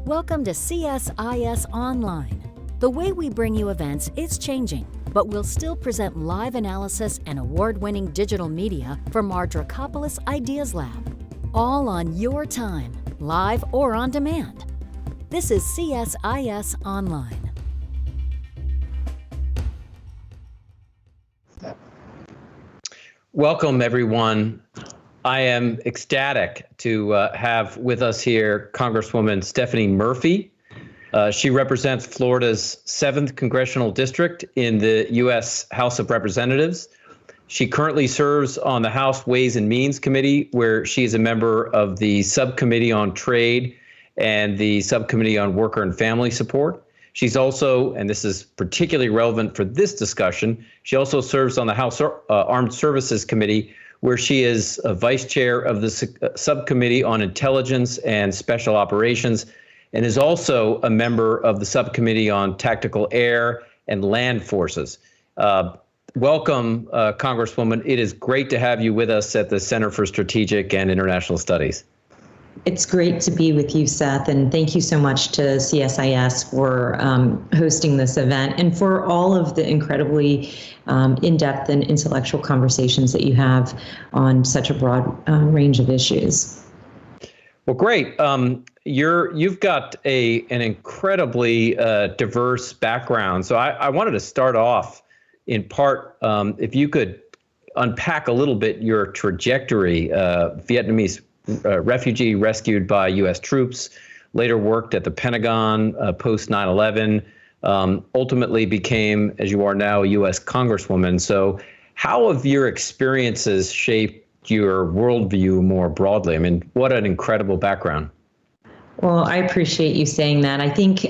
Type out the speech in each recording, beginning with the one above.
Welcome to CSIS Online. The way we bring you events is changing, but we'll still present live analysis and award-winning digital media from our Dracopolis Ideas Lab. All on your time, live or on demand. This is CSIS Online. Welcome, everyone. I am ecstatic to have with us here Congresswoman Stephanie Murphy. She represents Florida's 7th Congressional District in the U.S. House of Representatives. She currently serves on the House Ways and Means Committee, where she is a member of the Subcommittee on Trade and the Subcommittee on Worker and Family Support. She's also, and this is particularly relevant for this discussion, she also serves on the House Armed Services Committee, where she is a vice chair of the Subcommittee on Intelligence and Special Operations, and is also a member of the Subcommittee on Tactical Air and Land Forces. Welcome, Congresswoman. It is great to have you with us at the Center for Strategic and International Studies. It's great to be with you, Seth, and thank you so much to CSIS for hosting this event and for all of the incredibly in-depth and intellectual conversations that you have on such a broad range of issues. Well, great. You've got an incredibly diverse background. So I wanted to start off in part, if you could unpack a little bit your trajectory. Vietnamese refugee rescued by U.S. troops, later worked at the Pentagon post 9/11, ultimately became, as you are now, a U.S. Congresswoman. So how have your experiences shaped your worldview more broadly? I mean, what an incredible background. Well, I appreciate you saying that. I think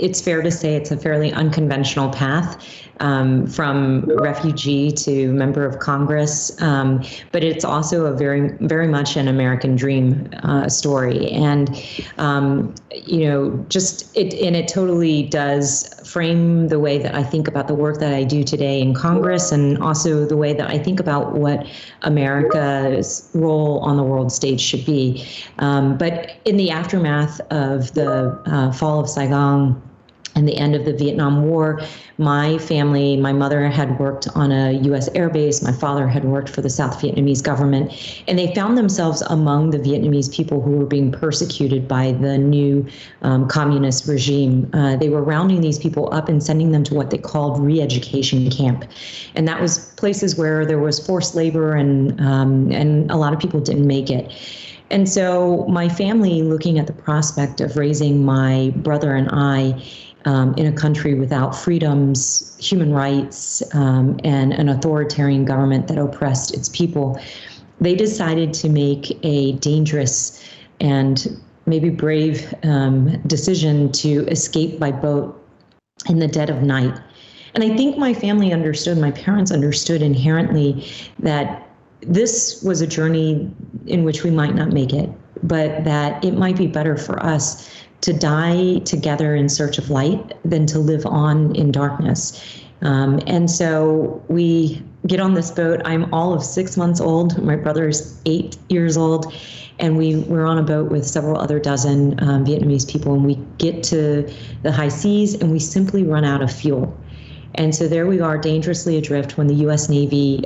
it's fair to say it's a fairly unconventional path from refugee to member of Congress, but it's also a very much an American dream story. And, it totally does frame the way that I think about the work that I do today in Congress, and also the way that I think about what America's role on the world stage should be. But in the aftermath of the fall of Saigon and the end of the Vietnam War, my family, my mother had worked on a U.S. air base, my father had worked for the South Vietnamese government, and they found themselves among the Vietnamese people who were being persecuted by the new communist regime. They were rounding these people up and sending them to what they called re-education camp. And that was places where there was forced labor and a lot of people didn't make it. And so my family, looking at the prospect of raising my brother and I in a country without freedoms, human rights, and an authoritarian government that oppressed its people, they decided to make a dangerous and maybe brave decision to escape by boat in the dead of night. And I think my family understood, my parents understood inherently that this was a journey in which we might not make it, but that it might be better for us to die together in search of light than to live on in darkness. And so we get on this boat. I'm all of 6 months old. My brother is 8 years old. And we're on a boat with several other dozen Vietnamese people. And we get to the high seas and we simply run out of fuel. And so there we are, dangerously adrift, when the U.S. Navy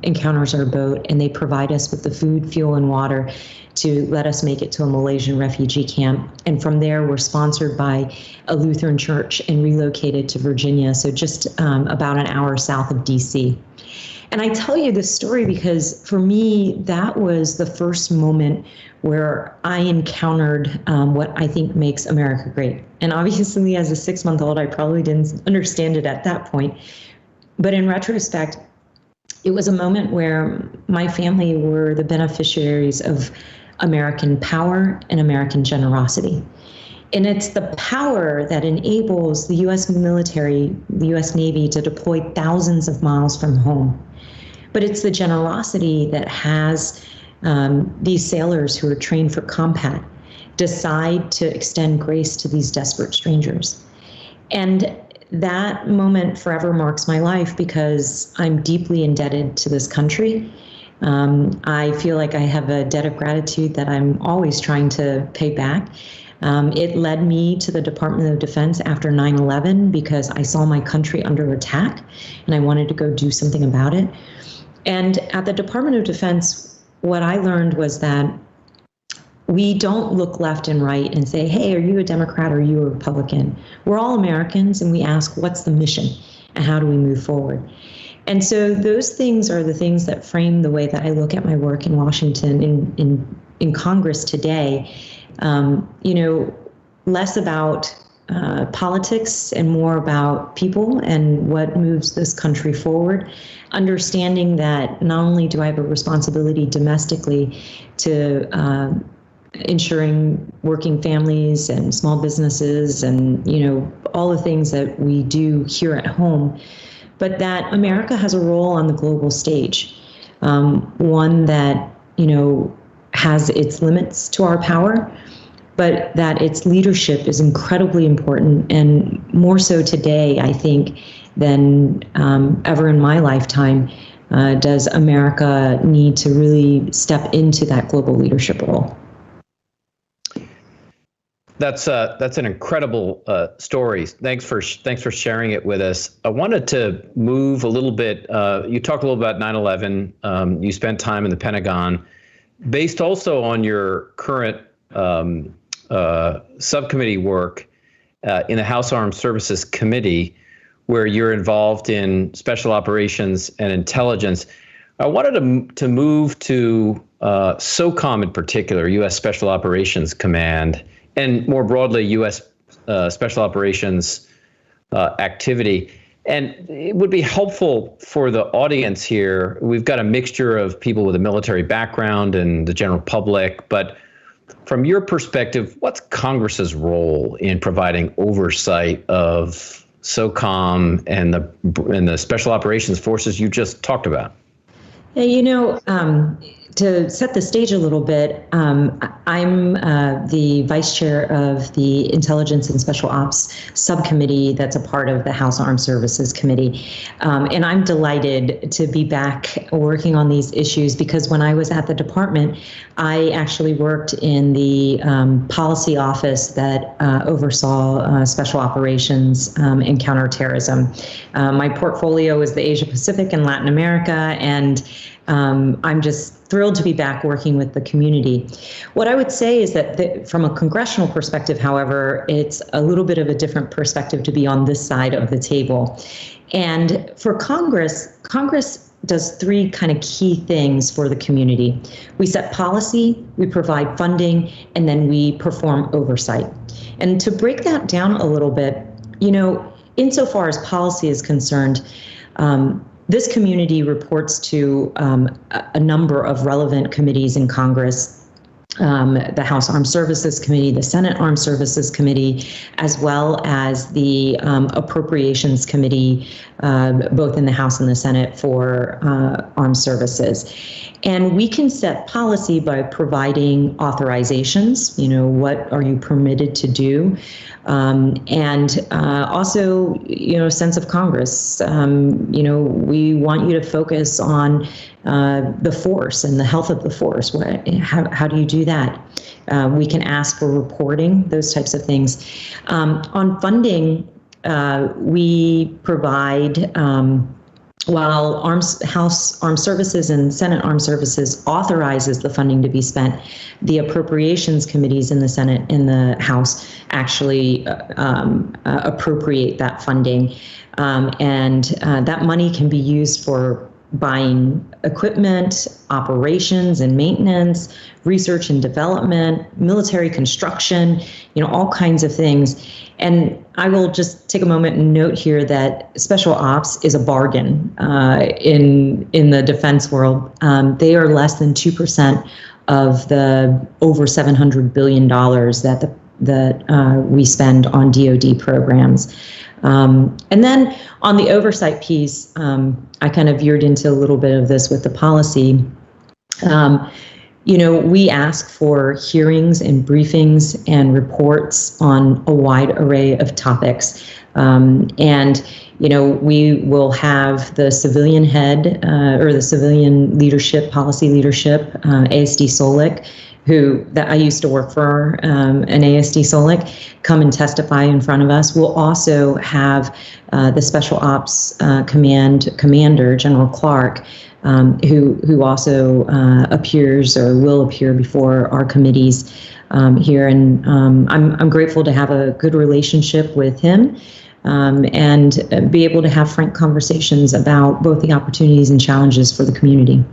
encounters our boat, and they provide us with the food, fuel, and water to let us make it to a Malaysian refugee camp. And from there, we're sponsored by a Lutheran church and relocated to Virginia, so just about an hour south of D.C. And I tell you this story because for me, that was the first moment where I encountered what I think makes America great. And obviously, as a 6-month-old, I probably didn't understand it at that point. But in retrospect, it was a moment where my family were the beneficiaries of American power and American generosity. And it's the power that enables the U.S. military, the U.S. Navy, to deploy thousands of miles from home. But it's the generosity that has these sailors who are trained for combat decide to extend grace to these desperate strangers. And that moment forever marks my life because I'm deeply indebted to this country. I feel like I have a debt of gratitude that I'm always trying to pay back. It led me to the Department of Defense after 9/11 because I saw my country under attack and I wanted to go do something about it. And at the Department of Defense, what I learned was that we don't look left and right and say, hey, are you a Democrat or are you a Republican? We're all Americans, and we ask, what's the mission and how do we move forward? And so those things are the things that frame the way that I look at my work in Washington, in Congress today. Less about politics and more about people and what moves this country forward. Understanding that not only do I have a responsibility domestically to ensuring working families and small businesses and, all the things that we do here at home, but that America has a role on the global stage, one that, has its limits to our power, but that its leadership is incredibly important, and more so today, I think, than ever in my lifetime, does America need to really step into that global leadership role. That's an incredible story. Thanks for sharing it with us. I wanted to move a little bit. You talked a little about 9/11. You spent time in the Pentagon, based also on your current subcommittee work in the House Armed Services Committee, where you're involved in special operations and intelligence. I wanted to move to SOCOM in particular, U.S. Special Operations Command, and more broadly, U.S. Special Operations activity. And it would be helpful for the audience here. We've got a mixture of people with a military background and the general public, but from your perspective, what's Congress's role in providing oversight of SOCOM and the special operations forces you just talked about? To set the stage a little bit, I'm the vice chair of the Intelligence and Special Ops Subcommittee that's a part of the House Armed Services Committee. And I'm delighted to be back working on these issues because when I was at the department, I actually worked in the policy office that oversaw special operations and counterterrorism. My portfolio is the Asia Pacific and Latin America, and I'm just thrilled to be back working with the community. What I would say is that from a congressional perspective, however, it's a little bit of a different perspective to be on this side of the table. And for Congress does three kind of key things for the community. We set policy, we provide funding, and then we perform oversight. And to break that down a little bit, insofar as policy is concerned, this community reports to a number of relevant committees in Congress, the House Armed Services Committee, the Senate Armed Services Committee, as well as the Appropriations Committee, both in the House and the Senate for armed services. And we can set policy by providing authorizations, what are you permitted to do? And also, sense of Congress. We want you to focus on the force and the health of the force. How do you do that? We can ask for reporting, those types of things. On funding, we provide, while House Armed Services and Senate Armed Services authorizes the funding to be spent, the appropriations committees in the Senate and the House actually appropriate that funding. And that money can be used for buying equipment, operations and maintenance, research and development, military construction, all kinds of things. And I will just take a moment and note here that special ops is a bargain in the defense world. They are less than 2% of the over $700 billion that we spend on DoD programs. And then on the oversight piece, I kind of veered into a little bit of this with the policy. we ask for hearings and briefings and reports on a wide array of topics. We will have the civilian head or the civilian leadership, policy leadership, ASD Solic, that I used to work for, an ASD Solic, come and testify in front of us. We'll also have the Special Ops Commander, General Clark, who also appears or will appear before our committees here. And I'm grateful to have a good relationship with him and be able to have frank conversations about both the opportunities and challenges for the community.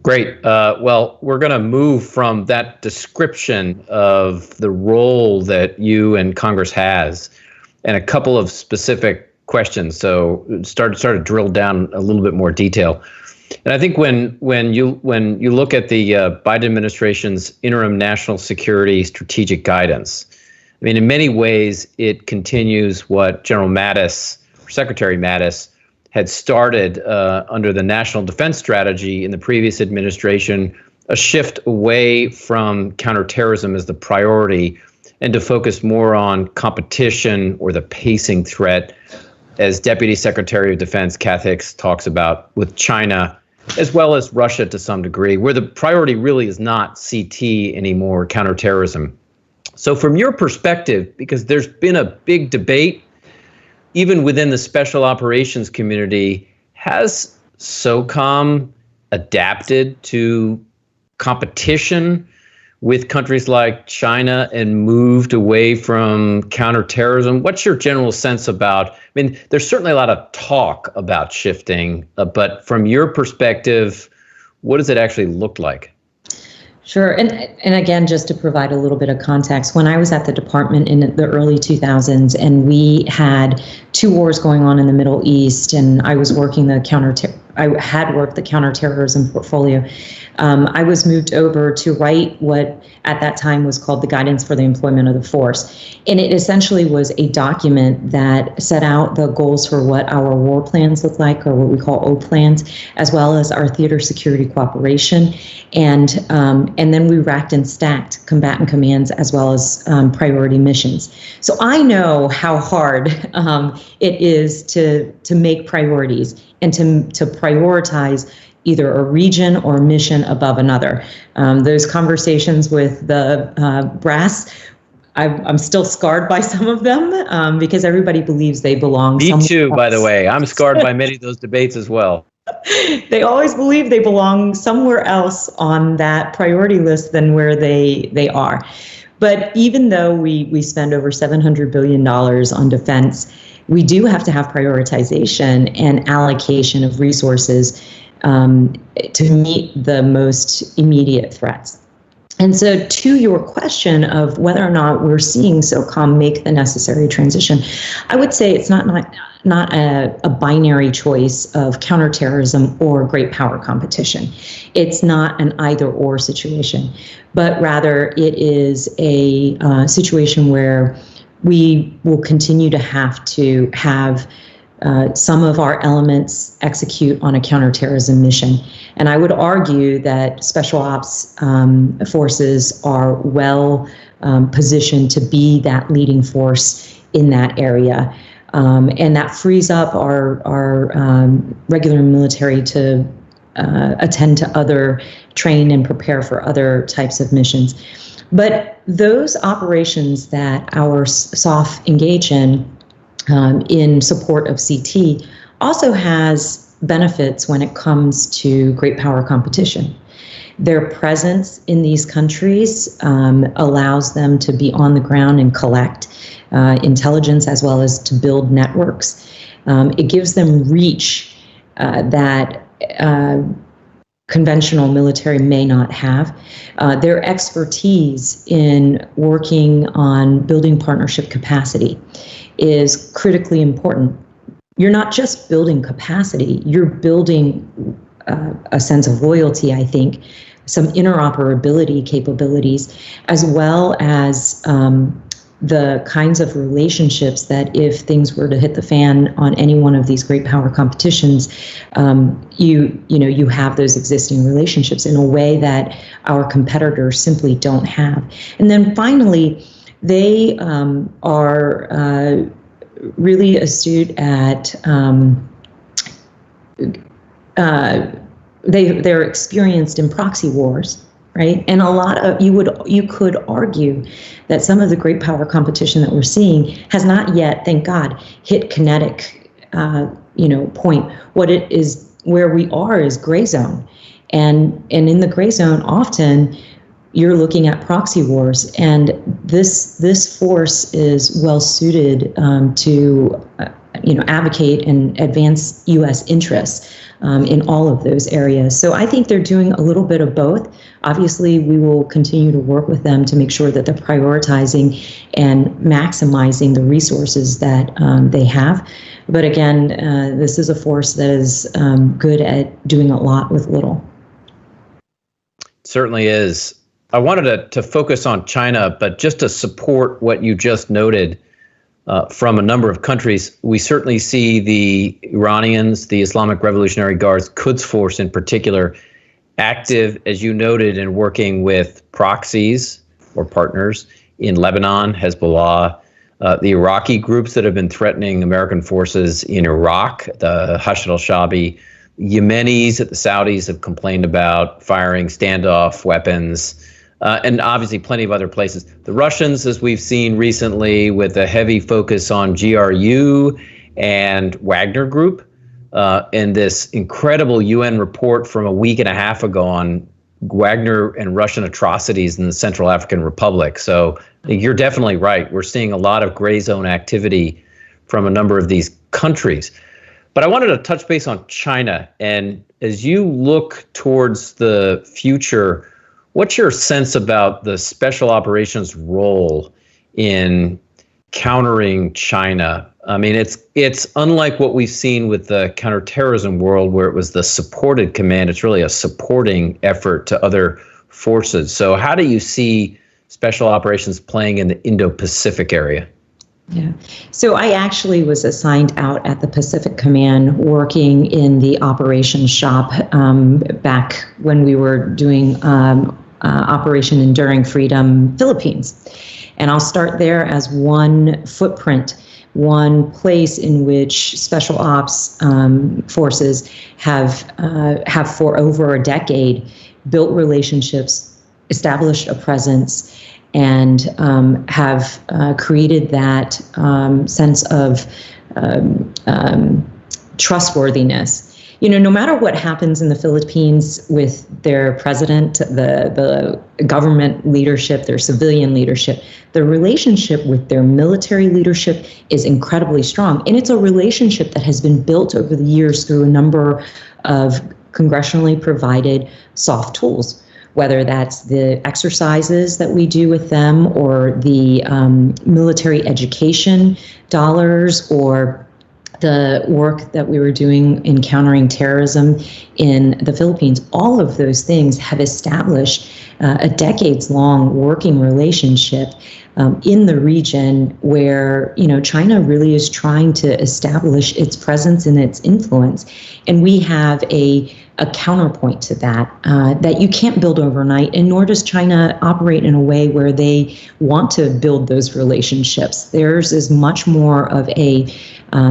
Great. Well, we're going to move from that description of the role that you and Congress has and a couple of specific questions. So start to drill down a little bit more detail. And I think when you look at the Biden administration's interim national security strategic guidance, I mean, in many ways, it continues what General Mattis, Secretary Mattis, had started under the National Defense Strategy in the previous administration, a shift away from counterterrorism as the priority and to focus more on competition or the pacing threat, as Deputy Secretary of Defense Kath Hicks talks about, with China, as well as Russia to some degree, where the priority really is not CT anymore, counterterrorism. So from your perspective, because there's been a big debate, even within the special operations community, has SOCOM adapted to competition with countries like China and moved away from counterterrorism? What's your general sense about, I mean, there's certainly a lot of talk about shifting, but from your perspective, what does it actually look like? Sure. And again, just to provide a little bit of context, when I was at the department in the early 2000s and we had two wars going on in the Middle East, and I was working I had worked the counterterrorism portfolio. I was moved over to write what at that time was called the Guidance for the Employment of the Force. And it essentially was a document that set out the goals for what our war plans look like, or what we call O plans, as well as our theater security cooperation. And then we racked and stacked combatant commands as well as priority missions. So I know how hard it is to make priorities and to prioritize either a region or mission above another. Those conversations with the brass, I'm still scarred by some of them because everybody believes they belong somewhere Me too, else. By the way. I'm scarred by many of those debates as well. They always believe they belong somewhere else on that priority list than where they are. But even though we spend over $700 billion on defense, we do have to have prioritization and allocation of resources to meet the most immediate threats. And so to your question of whether or not we're seeing SOCOM make the necessary transition, I would say it's not a binary choice of counterterrorism or great power competition. It's not an either or situation, but rather it is a situation where we will continue to have some of our elements execute on a counterterrorism mission. And I would argue that special ops forces are well positioned to be that leading force in that area. And that frees up our regular military to attend to train and prepare for other types of missions. But those operations that our SOF engage in support of CT also has benefits when it comes to great power competition. Their presence in these countries allows them to be on the ground and collect intelligence as well as to build networks. It gives them reach that conventional military may not have. Their expertise in working on building partnership capacity is critically important. You're not just building capacity, you're building a sense of loyalty, I think, some interoperability capabilities, as well as the kinds of relationships that if things were to hit the fan on any one of these great power competitions, you have those existing relationships in a way that our competitors simply don't have. And then finally, they are really astute at they're experienced in proxy wars, right? And a lot of you could argue that some of the great power competition that we're seeing has not yet, thank God, hit kinetic point. What it is, where we are, is gray zone, and in the gray zone, often you're looking at proxy wars, and this force is well suited to advocate and advance U.S. interests in all of those areas. So I think they're doing a little bit of both. Obviously, we will continue to work with them to make sure that they're prioritizing and maximizing the resources that they have. But again, this is a force that is good at doing a lot with little. Certainly is. I wanted to focus on China, but just to support what you just noted from a number of countries, we certainly see the Iranians, the Islamic Revolutionary Guards, Quds Force in particular, active, as you noted, in working with proxies or partners in Lebanon, Hezbollah, the Iraqi groups that have been threatening American forces in Iraq, the Hashd al-Shaabi, Yemenis that the Saudis have complained about firing standoff weapons, and obviously plenty of other places. The Russians, as we've seen recently, with a heavy focus on GRU and Wagner Group, and this incredible UN report from a week and a half ago on Wagner and Russian atrocities in the Central African Republic. So you're definitely right. We're seeing a lot of gray zone activity from a number of these countries. But I wanted to touch base on China. And as you look towards the future, what's your sense about the special operations role in countering China? I mean, it's unlike what we've seen with the counterterrorism world, where it was the supported command. It's really a supporting effort to other forces. So how do you see special operations playing in the Indo-Pacific area? Yeah. So I actually was assigned out at the Pacific Command working in the operations shop back when we were doing Operation Enduring Freedom Philippines. And I'll start there as one footprint, one place in which special ops forces have for over a decade built relationships, established a presence, and have created that sense of trustworthiness. You know, no matter what happens in the Philippines with their president, the government leadership, their civilian leadership, the relationship with their military leadership is incredibly strong. And it's a relationship that has been built over the years through a number of congressionally provided soft tools, whether that's the exercises that we do with them or the military education dollars or the work that we were doing in countering terrorism in the Philippines. All of those things have established a decades-long working relationship in the region where, you know, China really is trying to establish its presence and its influence. And we have a counterpoint to that, that you can't build overnight, and nor does China operate in a way where they want to build those relationships. Theirs is much more of a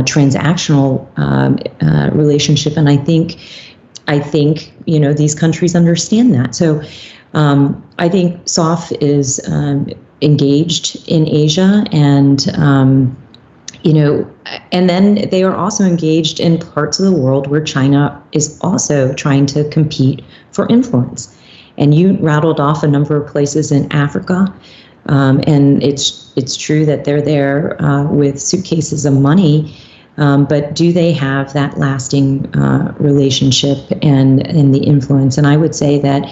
transactional relationship, and I think you know, these countries understand that. So I think SOF is engaged in Asia, and you know, and then they are also engaged in parts of the world where China is also trying to compete for influence. And you rattled off a number of places in Africa, and it's true that they're there with suitcases of money, but do they have that lasting relationship and the influence? And I would say that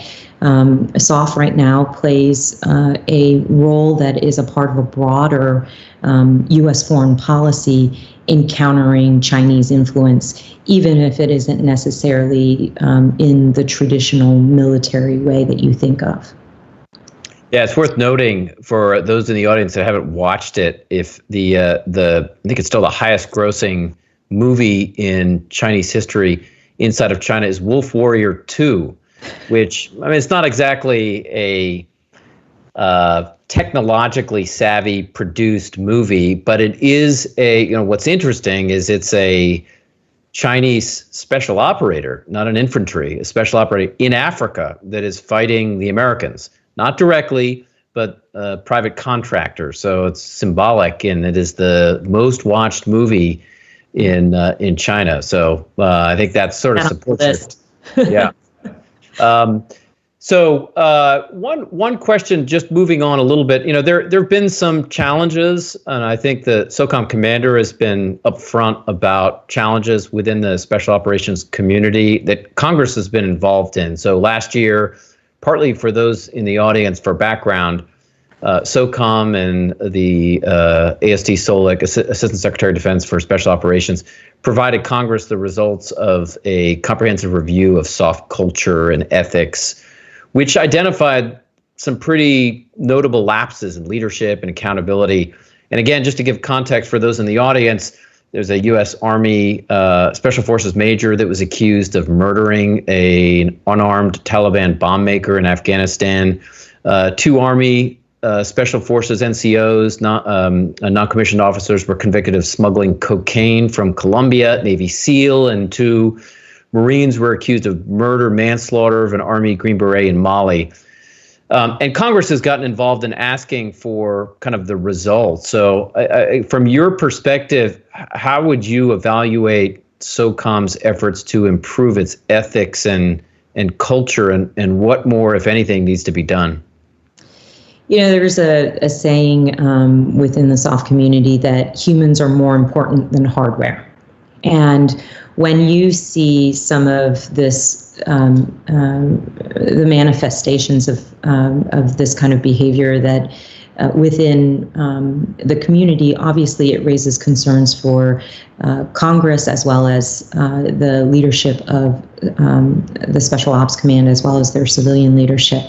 SOF right now plays a role that is a part of a broader U.S. foreign policy in countering Chinese influence, even if it isn't necessarily in the traditional military way that you think of. Yeah, it's worth noting for those in the audience that haven't watched it, if I think it's still the highest grossing movie in Chinese history inside of China is Wolf Warrior 2, which, I mean, it's not exactly a technologically savvy produced movie, but it is what's interesting is it's a Chinese special operator, not an infantry, a special operator in Africa that is fighting the Americans, not directly, but a private contractor. So it's symbolic, and it is the most watched movie in China. So I think that sort of supports it. Yeah. So one question, just moving on a little bit, there have been some challenges, and I think the SOCOM commander has been upfront about challenges within the special operations community that Congress has been involved in. So last year, partly for those in the audience for background, SOCOM and the ASD Solik, Assistant Secretary of Defense for Special Operations, provided Congress the results of a comprehensive review of soft culture and ethics, which identified some pretty notable lapses in leadership and accountability. And again, just to give context for those in the audience, there's a U.S. Army Special Forces major that was accused of murdering an unarmed Taliban bomb maker in Afghanistan. 2 Army Special Forces NCOs, non-commissioned officers, were convicted of smuggling cocaine from Colombia, Navy SEAL, and 2 Marines were accused of murder, manslaughter of an Army Green Beret in Mali. And Congress has gotten involved in asking for kind of the results. So from your perspective, how would you evaluate SOCOM's efforts to improve its ethics and culture, and what more, if anything, needs to be done? There's a saying within the SOF community that humans are more important than hardware. And when you see some of this, the manifestations of this kind of behavior that within the community, obviously it raises concerns for Congress as well as the leadership of the Special Ops Command as well as their civilian leadership.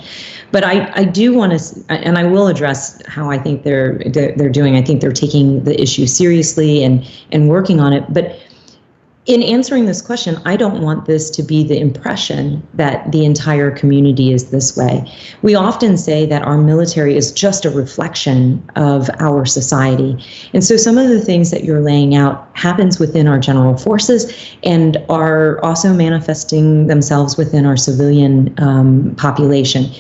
But I do want to, and I will address how I think they're doing. I think they're taking the issue seriously and working on it. But in answering this question, I don't want this to be the impression that the entire community is this way. We often say that our military is just a reflection of our society. And so some of the things that you're laying out happens within our general forces and are also manifesting themselves within our civilian population.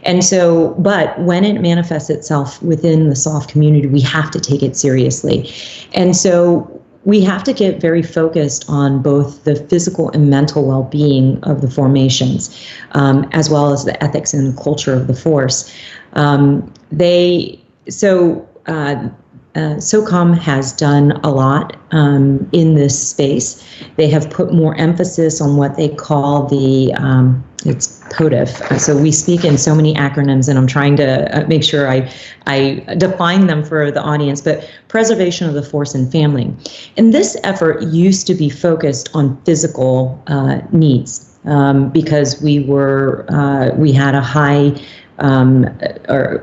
And so, but when it manifests itself within the SOF community, we have to take it seriously. And so we have to get very focused on both the physical and mental well-being of the formations, as well as the ethics and culture of the force. SOCOM has done a lot in this space. They have put more emphasis on what they call the it's POTIF. So we speak in so many acronyms, and I'm trying to make sure I define them for the audience, but preservation of the force and family. And this effort used to be focused on physical needs because we had a high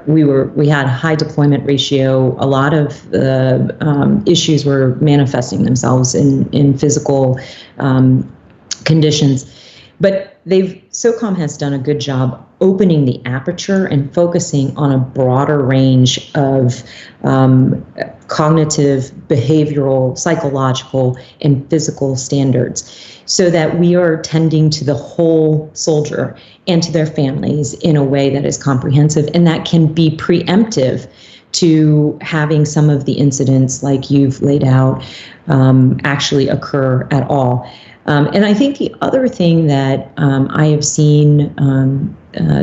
we had a high deployment ratio. A lot of the issues were manifesting themselves in physical conditions. But SOCOM has done a good job opening the aperture and focusing on a broader range of cognitive, behavioral, psychological, and physical standards, so that we are tending to the whole soldier and to their families in a way that is comprehensive and that can be preemptive to having some of the incidents like you've laid out actually occur at all. And I think the other thing that I have seen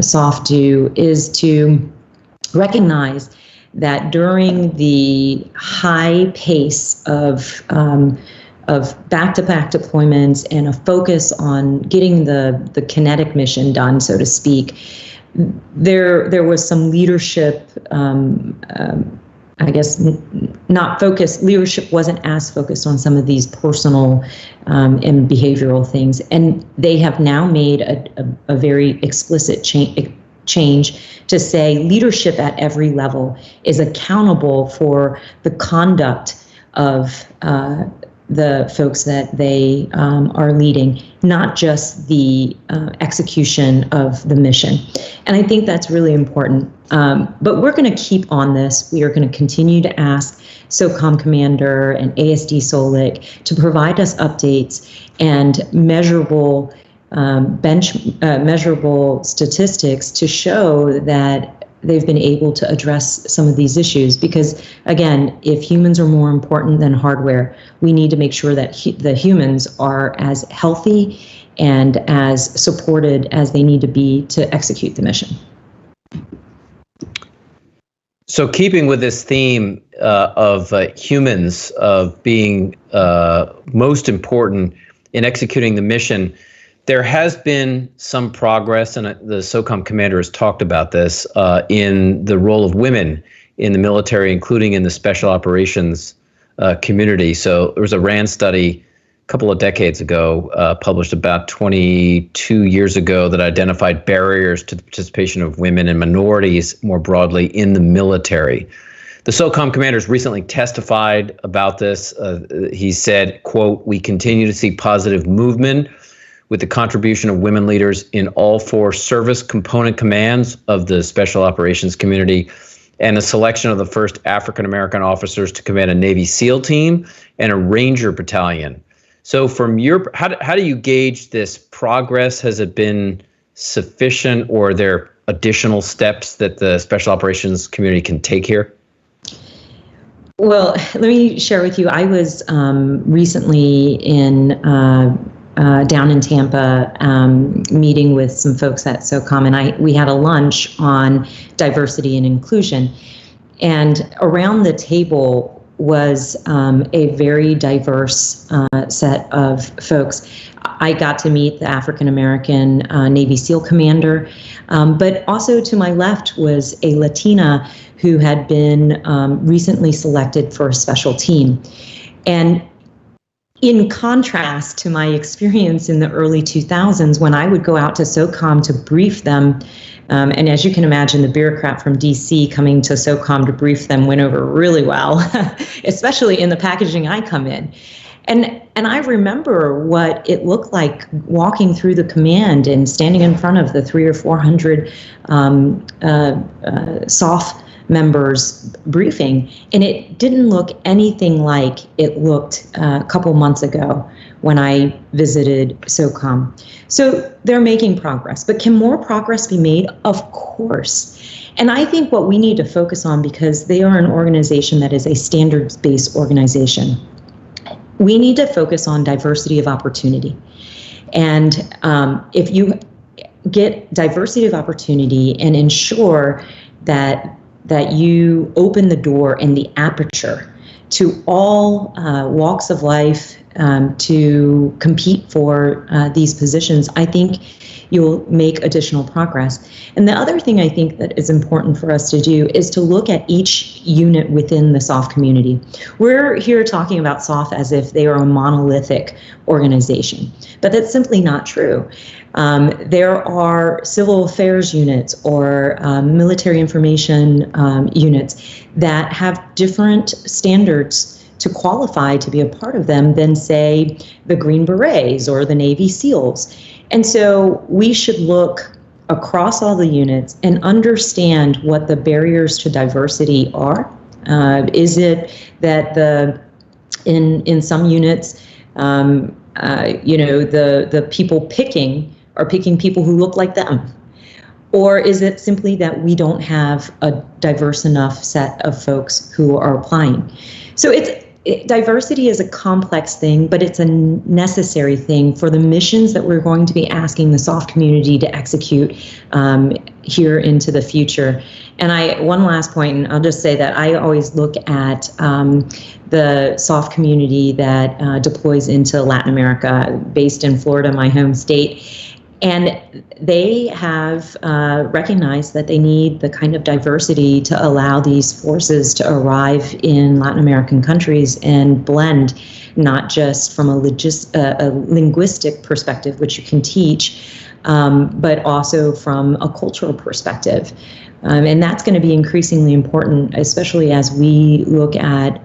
SOF do is to recognize that during the high pace of back-to-back deployments and a focus on getting the kinetic mission done, so to speak, there was some leadership, I guess, not focused. Leadership wasn't as focused on some of these personal and behavioral things. And they have now made a very explicit change to say leadership at every level is accountable for the conduct of the folks that they are leading, not just the execution of the mission. And I think that's really important. But we're going to keep on this. We are going to continue to ask SOCOM Commander and ASD Solic to provide us updates and measurable measurable statistics to show that they've been able to address some of these issues. Because again, if humans are more important than hardware, we need to make sure that the humans are as healthy and as supported as they need to be to execute the mission. So keeping with this theme of humans of being most important in executing the mission, there has been some progress, and the SOCOM commander has talked about this, in the role of women in the military, including in the special operations community. So there was a RAND study a couple of decades ago, published about 22 years ago, that identified barriers to the participation of women and minorities more broadly in the military. The SOCOM commanders recently testified about this. He said, quote, "We continue to see positive movement with the contribution of women leaders in all 4 service component commands of the special operations community, and the selection of the first African-American officers to command a Navy SEAL team and a Ranger battalion." So from your, how do you gauge this progress? Has it been sufficient, or are there additional steps that the special operations community can take here? Well, let me share with you, I was recently in down in Tampa, meeting with some folks at SOCOM, and we had a lunch on diversity and inclusion. And around the table was a very diverse set of folks. I got to meet the African-American Navy SEAL commander, but also to my left was a Latina who had been recently selected for a special team. And in contrast to my experience in the early 2000s, when I would go out to SOCOM to brief them, and as you can imagine, the bureaucrat from DC coming to SOCOM to brief them went over really well, especially in the packaging I come in. And I remember what it looked like walking through the command and standing in front of the 300 or 400 SOF members briefing, and it didn't look anything like it looked a couple months ago when I visited SOCOM. So they're making progress, but can more progress be made? Of course. And I think what we need to focus on, because they are an organization that is a standards-based organization, we need to focus on diversity of opportunity. And if you get diversity of opportunity and ensure that you open the door and the aperture to all walks of life to compete for these positions, I think you'll make additional progress. And the other thing I think that is important for us to do is to look at each unit within the SOF community. We're here talking about SOF as if they are a monolithic organization, but that's simply not true. There are civil affairs units or military information units that have different standards to qualify to be a part of them than, say, the Green Berets or the Navy SEALs. And so we should look across all the units and understand what the barriers to diversity are. Is it that in some units, the people picking are picking people who look like them? Or is it simply that we don't have a diverse enough set of folks who are applying? So diversity is a complex thing, but it's a necessary thing for the missions that we're going to be asking the SOF community to execute here into the future. And one last point, and I'll just say that I always look at the SOF community that deploys into Latin America, based in Florida, my home state. And they have recognized that they need the kind of diversity to allow these forces to arrive in Latin American countries and blend, not just from a linguistic perspective, which you can teach, but also from a cultural perspective. And that's going to be increasingly important, especially as we look at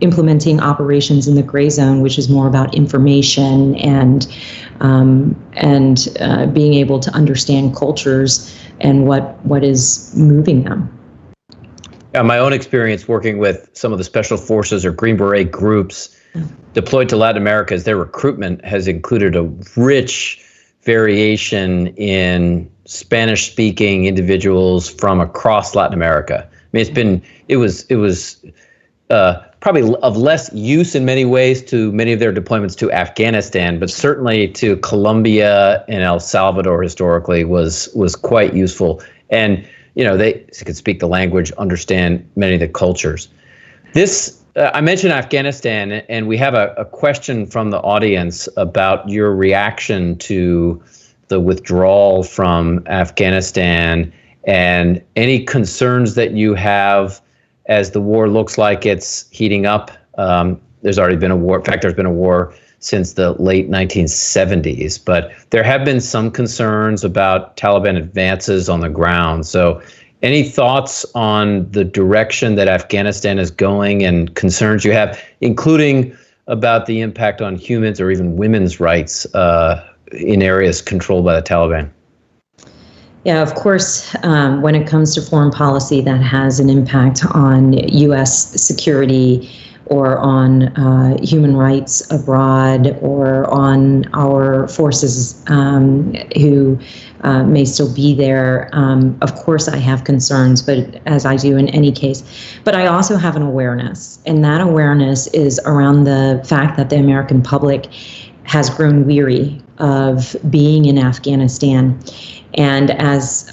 implementing operations in the gray zone, which is more about information and being able to understand cultures and what is moving them. My own experience working with some of the special forces or Green Beret groups deployed to Latin America is their recruitment has included a rich variation in Spanish-speaking individuals from across Latin America. I mean, it was probably of less use in many ways to many of their deployments to Afghanistan, but certainly to Colombia and El Salvador historically was quite useful. And they could speak the language, understand many of the cultures. I mentioned Afghanistan, and we have a question from the audience about your reaction to the withdrawal from Afghanistan and any concerns that you have as the war looks like it's heating up. There's already been a war. In fact, there's been a war since the late 1970s, but there have been some concerns about Taliban advances on the ground. So any thoughts on the direction that Afghanistan is going and concerns you have, including about the impact on humans or even women's rights in areas controlled by the Taliban? Yeah, of course, when it comes to foreign policy, that has an impact on U.S. security or on human rights abroad or on our forces who may still be there. Of course, I have concerns, but as I do in any case. But I also have an awareness, and that awareness is around the fact that the American public has grown weary of being in Afghanistan. And as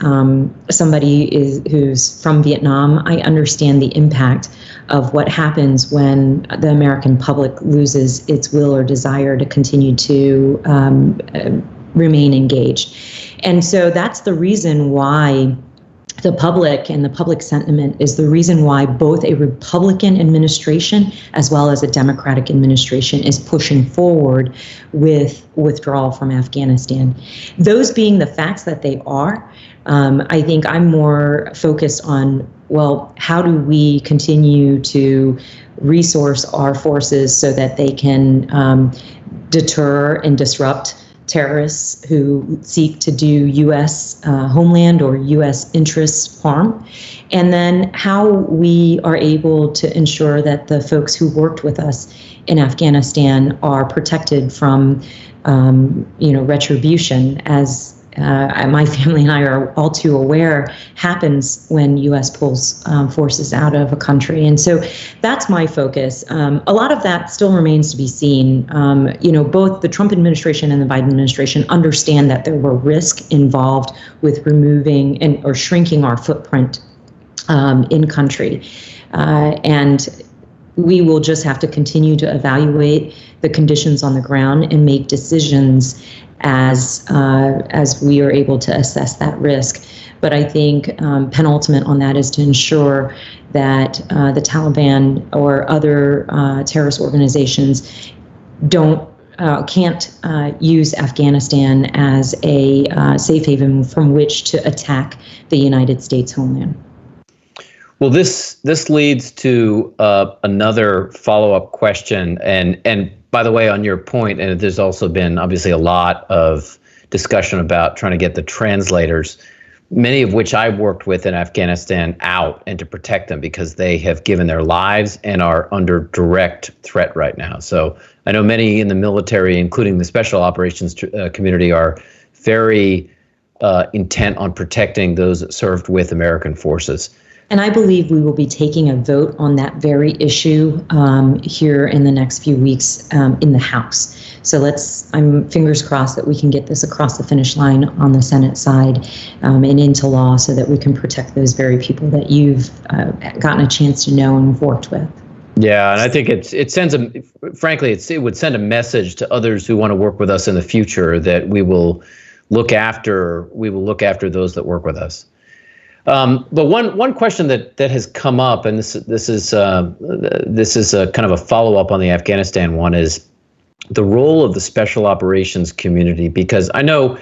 somebody who's from Vietnam, I understand the impact of what happens when the American public loses its will or desire to continue to remain engaged. And so that's the reason why the public and the public sentiment is the reason why both a Republican administration as well as a Democratic administration is pushing forward with withdrawal from Afghanistan. Those being the facts that they are, I think I'm more focused on, well, how do we continue to resource our forces so that they can deter and disrupt terrorists who seek to do U.S. Homeland or U.S. interests harm, and then how we are able to ensure that the folks who worked with us in Afghanistan are protected from, retribution, as my family and I are all too aware happens when U.S. pulls forces out of a country. And so that's my focus. A lot of that still remains to be seen. Both the Trump administration and the Biden administration understand that there were risks involved with removing or shrinking our footprint in country. And we will just have to continue to evaluate the conditions on the ground and make decisions as we are able to assess that risk. But I think penultimate on that is to ensure that the Taliban or other terrorist organizations can't use Afghanistan as a safe haven from which to attack the United States homeland. Well, this leads to another follow-up question, and by the way, on your point, and there's also been obviously a lot of discussion about trying to get the translators, many of which I worked with in Afghanistan, out and to protect them because they have given their lives and are under direct threat right now. So I know many in the military, including the special operations community, are very intent on protecting those that served with American forces. And I believe we will be taking a vote on that very issue here in the next few weeks in the House. So I'm fingers crossed that we can get this across the finish line on the Senate side and into law so that we can protect those very people that you've gotten a chance to know and worked with. Yeah, and I think it would send a message to others who want to work with us in the future that we will look after those that work with us. But one question that has come up, and this is a kind of a follow up on the Afghanistan one, is the role of the special operations community, because I know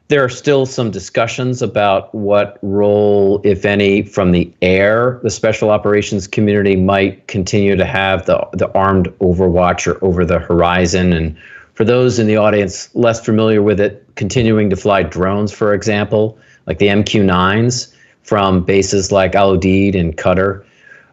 there are still some discussions about what role, if any, from the air, the special operations community might continue to have, the armed overwatch or over the horizon. And for those in the audience less familiar with it, continuing to fly drones, for example, like the MQ-9s from bases like Al Udeid and Qatar.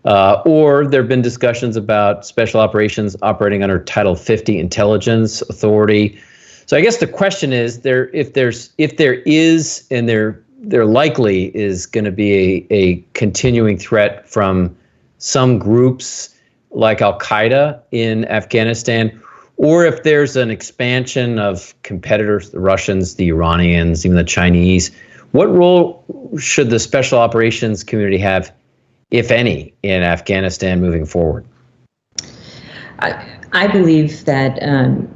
Or there have been discussions about special operations operating under Title 50 Intelligence Authority. So I guess the question is, if there is, and there likely is going to be a continuing threat from some groups like Al Qaeda in Afghanistan, or if there's an expansion of competitors, the Russians, the Iranians, even the Chinese, what role should the special operations community have, if any, in Afghanistan moving forward? I believe that,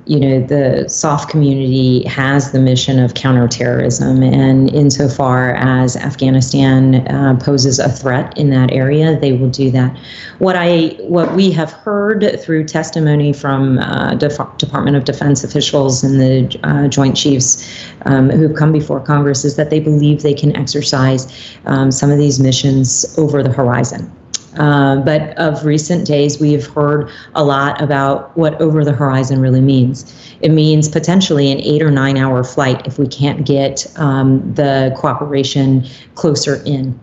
the SOF community has the mission of counterterrorism, and insofar as Afghanistan poses a threat in that area, they will do that. What we have heard through testimony from Department of Defense officials and the Joint Chiefs who've come before Congress is that they believe they can exercise some of these missions over the horizon. But of recent days, we've heard a lot about what over the horizon really means. It means potentially an 8 or 9 hour flight if we can't get the cooperation closer in.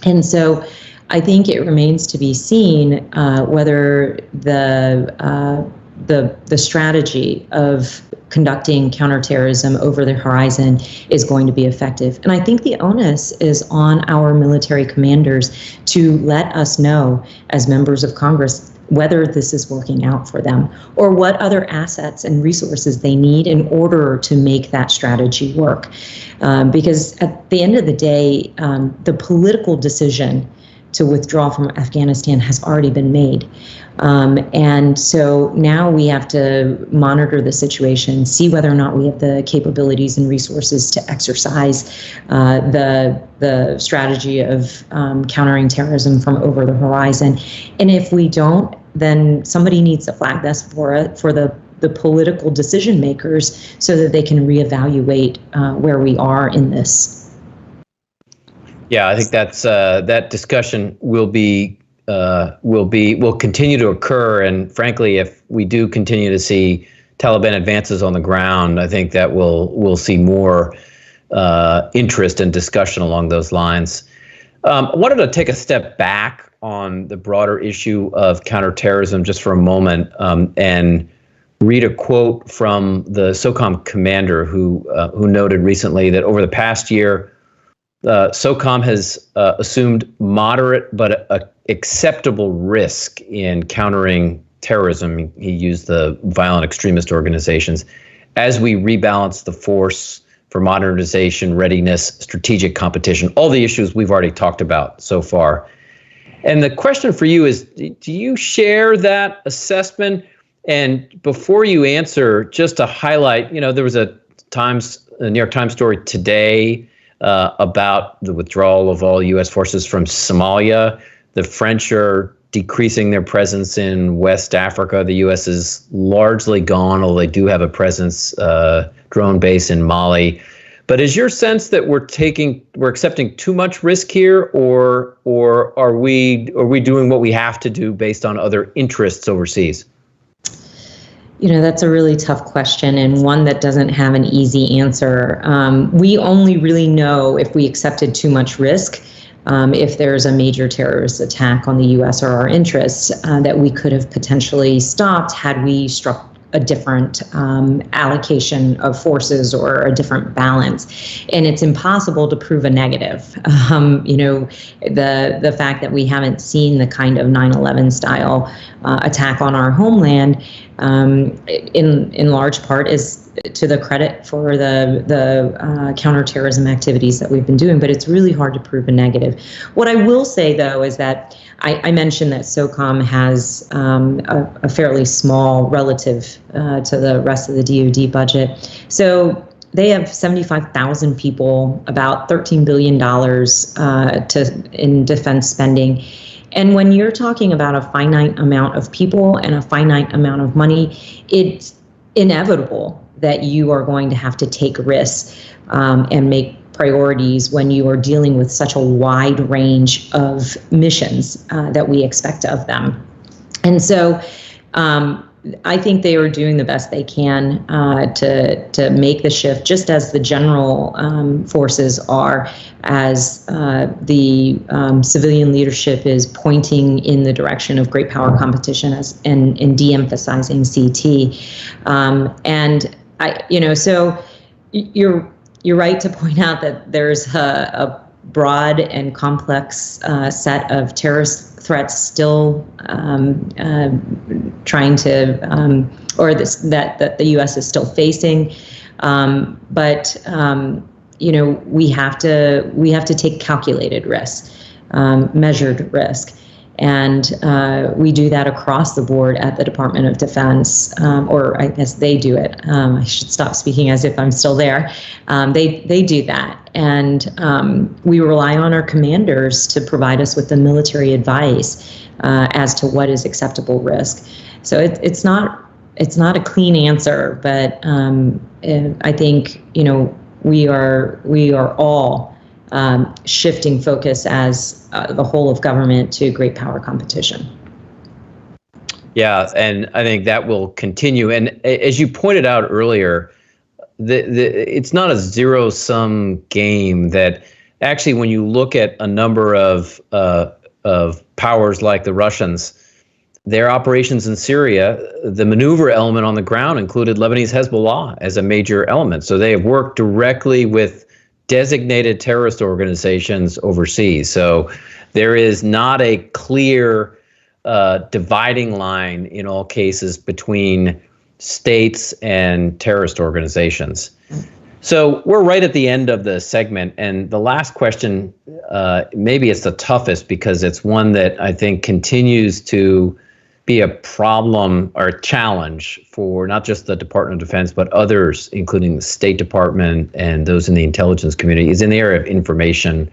And so I think it remains to be seen whether the strategy of conducting counterterrorism over the horizon is going to be effective. And I think the onus is on our military commanders to let us know, as members of Congress, whether this is working out for them or what other assets and resources they need in order to make that strategy work. Because at the end of the day, the political decision to withdraw from Afghanistan has already been made. And so now we have to monitor the situation, see whether or not we have the capabilities and resources to exercise the strategy of countering terrorism from over the horizon. And if we don't, then somebody needs to flag this for the political decision makers so that they can reevaluate where we are in this. Yeah, I think that's that discussion will continue to occur, and frankly, if we do continue to see Taliban advances on the ground, I think that we'll see more interest and discussion along those lines. I wanted to take a step back on the broader issue of counterterrorism just for a moment, and read a quote from the SOCOM commander who noted recently that over the past year, SOCOM has assumed moderate but acceptable risk in countering terrorism. He used the violent extremist organizations as we rebalance the force for modernization, readiness, strategic competition, all the issues we've already talked about so far. And the question for you is, do you share that assessment? And before you answer, just to highlight, there was a New York Times story today about the withdrawal of all U.S. forces from Somalia. The French are decreasing their presence in West Africa. The U.S. is largely gone, although they do have a presence, drone base in Mali. But is your sense that we're accepting too much risk here, or are we doing what we have to do based on other interests overseas? That's a really tough question, and one that doesn't have an easy answer. We only really know if we accepted too much risk if there's a major terrorist attack on the U.S. or our interests that we could have potentially stopped had we struck a different allocation of forces or a different balance. And it's impossible to prove a negative. The fact that we haven't seen the kind of 9/11 style attack on our homeland in large part is to the credit for the counterterrorism activities that we've been doing, but it's really hard to prove a negative. What I will say, though, is that I mentioned that SOCOM has a fairly small relative to the rest of the DoD budget. So they have 75,000 people, about $13 billion in defense spending. And when you're talking about a finite amount of people and a finite amount of money, inevitable that you are going to have to take risks and make priorities when you are dealing with such a wide range of missions that we expect of them. And so I think they are doing the best they can to make the shift, just as the general forces are, as the civilian leadership is pointing in the direction of great power competition and de-emphasizing CT. And so you're right to point out that there's a broad and complex set of terrorist threats still trying to, that the U.S. is still facing, but we have to take calculated risk, measured risk, and we do that across the board at the Department of Defense, or I guess they do it. I should stop speaking as if I'm still there. They do that. And we rely on our commanders to provide us with the military advice as to what is acceptable risk. So it's not a clean answer, but I think we are all shifting focus as the whole of government to great power competition. Yeah, and I think that will continue. And as you pointed out earlier, it's not a zero-sum game. That actually, when you look at a number of powers like the Russians, their operations in Syria, the maneuver element on the ground included Lebanese Hezbollah as a major element. So they have worked directly with designated terrorist organizations overseas. So there is not a clear dividing line in all cases between states and terrorist organizations. So we're right at the end of the segment, and the last question, maybe it's the toughest because it's one that I think continues to be a problem or a challenge for not just the Department of Defense, but others, including the State Department and those in the intelligence community, is in the area of information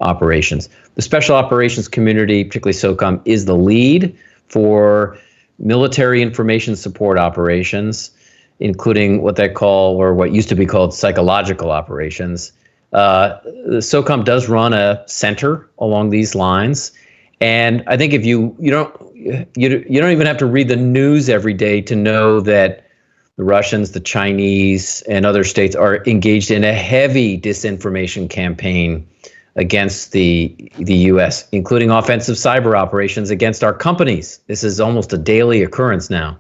operations. The Special Operations community, particularly SOCOM, is the lead for military information support operations, including what they call, or what used to be called, psychological operations. The SOCOM does run a center along these lines, and I think if you don't even have to read the news every day to know that the Russians, the Chinese, and other states are engaged in a heavy disinformation campaign against the U.S., including offensive cyber operations against our companies. This is almost a daily occurrence now.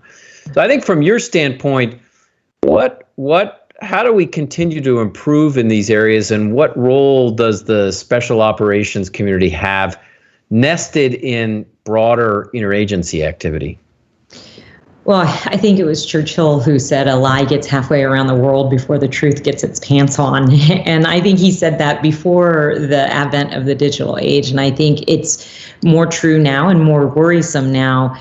So I think from your standpoint, how do we continue to improve in these areas, and what role does the special operations community have nested in broader interagency activity? Well, I think it was Churchill who said a lie gets halfway around the world before the truth gets its pants on. And I think he said that before the advent of the digital age. And I think it's more true now and more worrisome now,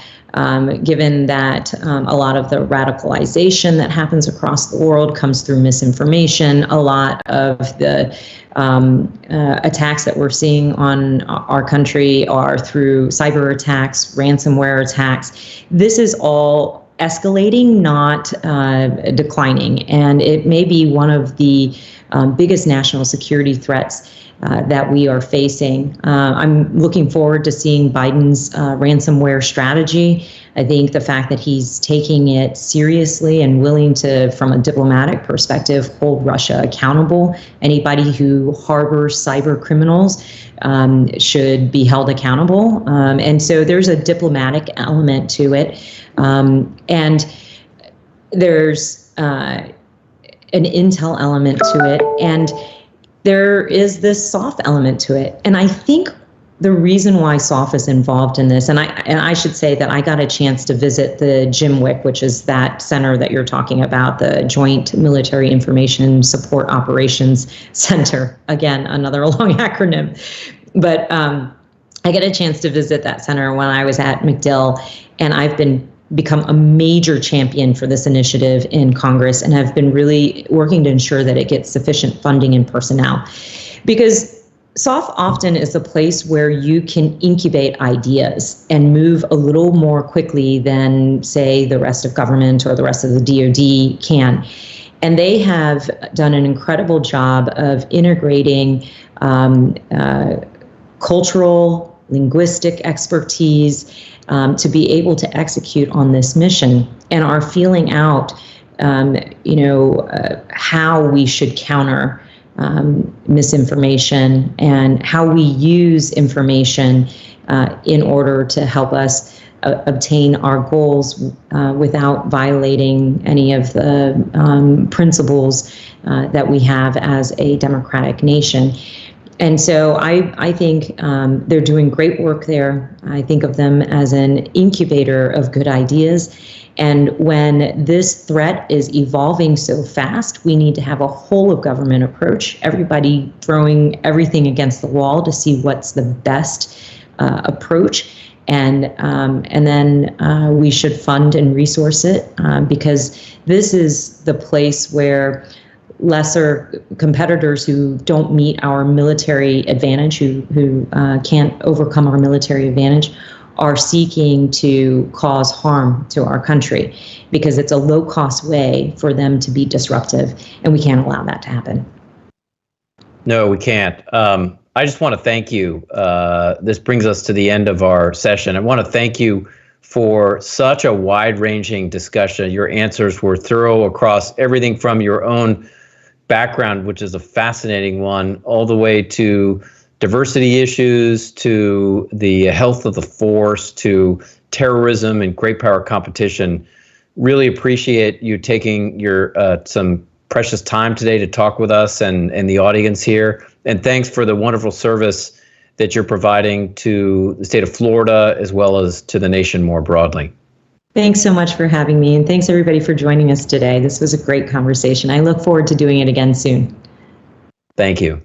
given that a lot of the radicalization that happens across the world comes through misinformation. A lot of the attacks that we're seeing on our country are through cyber attacks, ransomware attacks. This is all escalating, not declining. And it may be one of the biggest national security threats that we are facing. I'm looking forward to seeing Biden's ransomware strategy. I think the fact that he's taking it seriously and willing to, from a diplomatic perspective, hold Russia accountable. Anybody who harbors cyber criminals should be held accountable. And so there's a diplomatic element to it. And there's an intel element to it. And there is this soft element to it. And I think the reason why SOF is involved in this, and I should say that I got a chance to visit the JMWIC, which is that center that you're talking about, the Joint Military Information Support Operations Center. Again, another long acronym. But I got a chance to visit that center when I was at MacDill, and I've become a major champion for this initiative in Congress, and have been really working to ensure that it gets sufficient funding and personnel. Because SOF often is a place where you can incubate ideas and move a little more quickly than, say, the rest of government or the rest of the DoD can. And they have done an incredible job of integrating cultural, linguistic expertise to be able to execute on this mission, and are feeling out, how we should counter misinformation and how we use information in order to help us obtain our goals without violating any of the principles that we have as a democratic nation. And so I think they're doing great work there. I think of them as an incubator of good ideas. And when this threat is evolving so fast, we need to have a whole of government approach, everybody throwing everything against the wall to see what's the best approach. And then we should fund and resource it because this is the place where lesser competitors who don't meet our military advantage, who can't overcome our military advantage, are seeking to cause harm to our country because it's a low-cost way for them to be disruptive, and we can't allow that to happen. No, we can't. I just want to thank you. This brings us to the end of our session. I want to thank you for such a wide-ranging discussion. Your answers were thorough across everything from your own background, which is a fascinating one, all the way to diversity issues, to the health of the force, to terrorism and great power competition. Really appreciate you taking your some precious time today to talk with us and the audience here. And thanks for the wonderful service that you're providing to the state of Florida as well as to the nation more broadly. Thanks so much for having me, and thanks everybody for joining us today. This was a great conversation. I look forward to doing it again soon. Thank you.